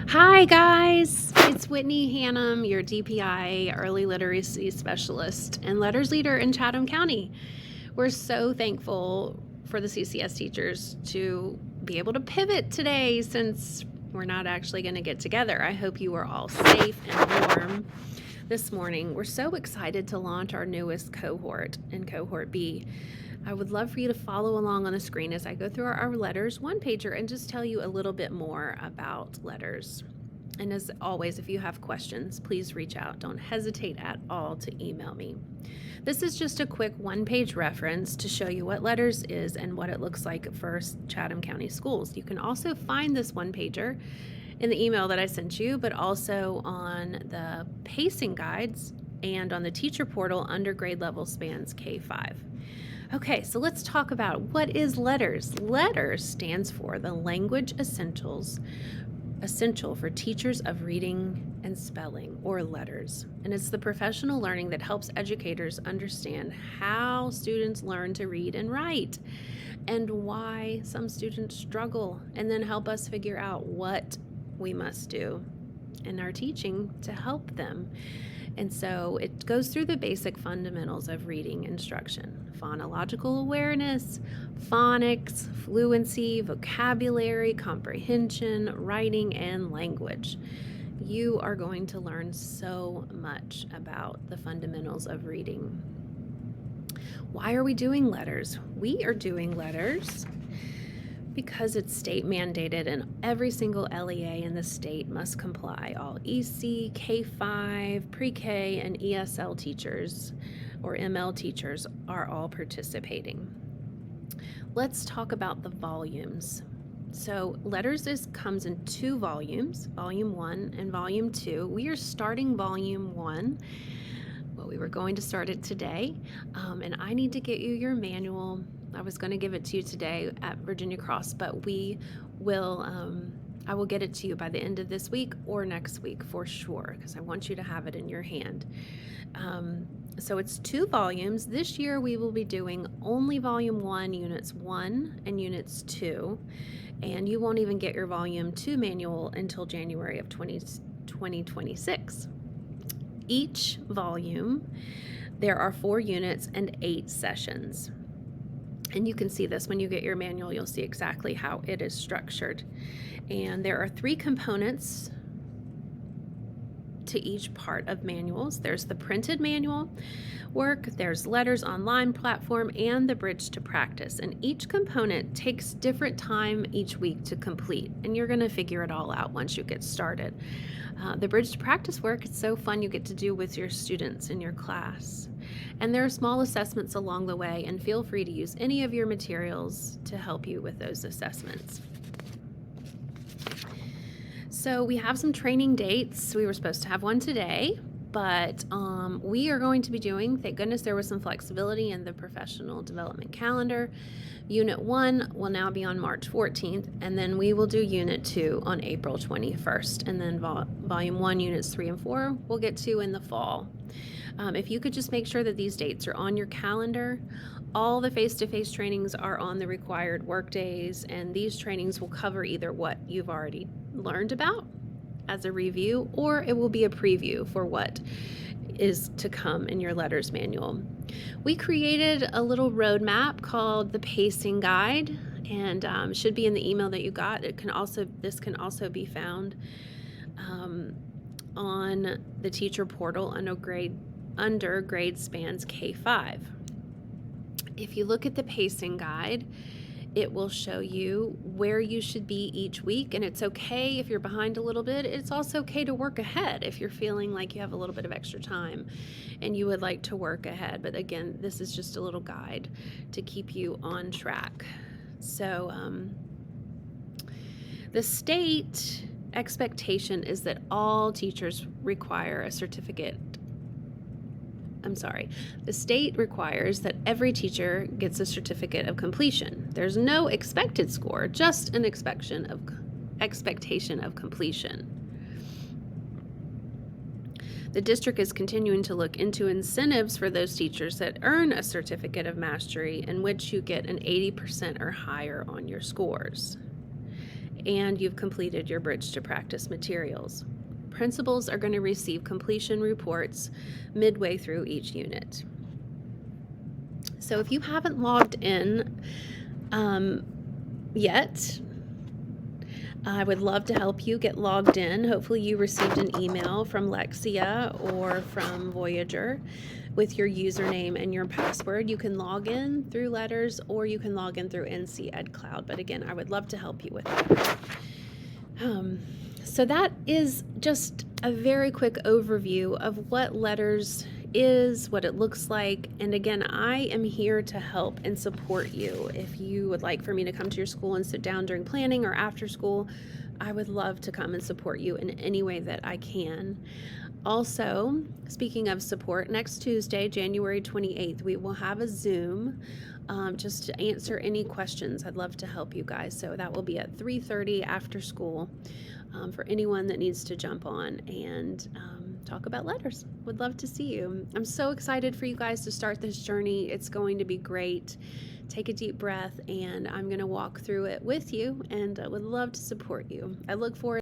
Hi, guys. It's Whitney Hannum, your DPI Early Literacy Specialist and Letters Leader in Chatham County. We're so thankful for the CCS teachers to be able to pivot today since we're not actually going to get together. I hope you are all safe and warm this morning. We're so excited to launch our newest cohort in Cohort B. I would love for you to follow along on the screen as I go through our letters one-pager and just tell you a little bit more about letters. And as always, if you have questions, please reach out. Don't hesitate at all to email me. This is just a quick one-page reference to show you what letters is and what it looks like for Chatham County schools. You can also find this one-pager in the email that I sent you, but also on the pacing guides and on the teacher portal under grade level spans K-5. Okay, so let's talk about what is LETRS. LETRS stands for the Language Essential for Teachers of Reading and Spelling, or LETRS. And it's the professional learning that helps educators understand how students learn to read and write and why some students struggle, and then help us figure out what we must do in our teaching to help them. And so it goes through the basic fundamentals of reading instruction: phonological awareness, phonics, fluency, vocabulary, comprehension, writing, and language. You are going to learn so much about the fundamentals of reading. Why are we doing letters? We are doing letters because it's state mandated and every single LEA in the state must comply. All EC, K-5, pre-K, and ESL teachers or ML teachers are all participating. Let's talk about the volumes. So letters comes in two volumes, volume 1 and volume 2. We are starting volume 1. Well, we were going to start it today, and I need to get you your manual. I was going to give it to you today at Virginia Cross, but I will get it to you by the end of this week or next week for sure, because I want you to have it in your hand. So it's two volumes. This year we will be doing only volume 1, units 1 and units 2, and you won't even get your volume 2 manual until January of 2026. Each volume, there are 4 units and 8 sessions. And you can see this when you get your manual. You'll see exactly how it is structured. And there are 3 components to each part of manuals. There's the printed manual work, there's letters online platform, and the bridge to practice. And each component takes different time each week to complete. And you're going to figure it all out once you get started. The bridge to practice work, it's so fun. You get to do with your students in your class. And there are small assessments along the way, and feel free to use any of your materials to help you with those assessments. So we have some training dates. We were supposed to have one today, but we are going to be doing, thank goodness there was some flexibility in the professional development calendar. Unit 1 will now be on March 14th, and then we will do Unit 2 on April 21st, and then Volume 1, Units 3 and 4, we'll get to in the fall. If you could just make sure that these dates are on your calendar. All the face-to-face trainings are on the required work days, and these trainings will cover either what you've already learned about as a review, or it will be a preview for what is to come in your letters manual. We created a little roadmap called the Pacing Guide, and should be in the email that you got. This can also be found on the teacher portal under grade spans K-5. If you look at the Pacing Guide, it will show you where you should be each week, and it's okay if you're behind a little bit. It's also okay to work ahead if you're feeling like you have a little bit of extra time and you would like to work ahead. But again, this is just a little guide to keep you on track. So the state expectation is that all teachers require a certificate. The state requires that every teacher gets a certificate of completion. There's no expected score, just an expectation of completion. The district is continuing to look into incentives for those teachers that earn a certificate of mastery in which you get an 80% or higher on your scores. and you've completed your Bridge to Practice materials. Principals are going to receive completion reports midway through each unit. So if you haven't logged in yet, I would love to help you get logged in. Hopefully you received an email from Lexia or from Voyager with your username and your password. You can log in through Letters or you can log in through NC Ed Cloud. But again, I would love to help you with that. So that is just a very quick overview of what Letters is, what it looks like. And again, I am here to help and support you. If you would like for me to come to your school and sit down during planning or after school, I would love to come and support you in any way that I can. Also, speaking of support, next Tuesday, January 28th, we will have a Zoom just to answer any questions. I'd love to help you guys. So that will be at 3:30 after school for anyone that needs to jump on and talk about letters. Would love to see you. I'm so excited for you guys to start this journey. It's going to be great. Take a deep breath, and I'm going to walk through it with you, and I would love to support you. I look forward